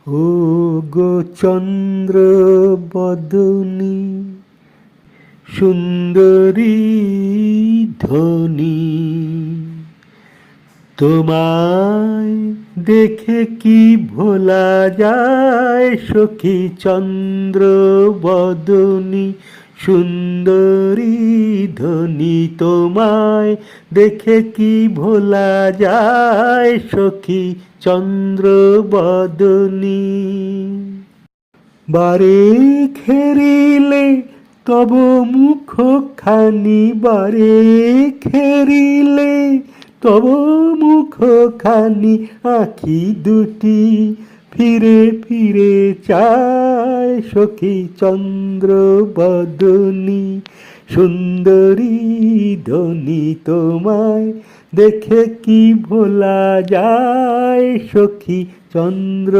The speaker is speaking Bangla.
ও গো চন্দ্র বদনী সুন্দরী ধ্বনি, তোমায় দেখে কি ভোলা যায় সখী চন্দ্র বদনী সুন্দরী ধ্বনি, তোমায় দেখে কি ভোলা যায় সখী চন্দ্র বদনী। বারে খেরিলে তব মুখখানি, বারে খেরিলে তব মুখখানি, আঁখি দুটি ফিরে ফিরে চায় সখী চন্দ্র বদনী সুন্দরী ধ্বনি, তোমায় দেখে কি ভোলা যায় সখী চন্দ্র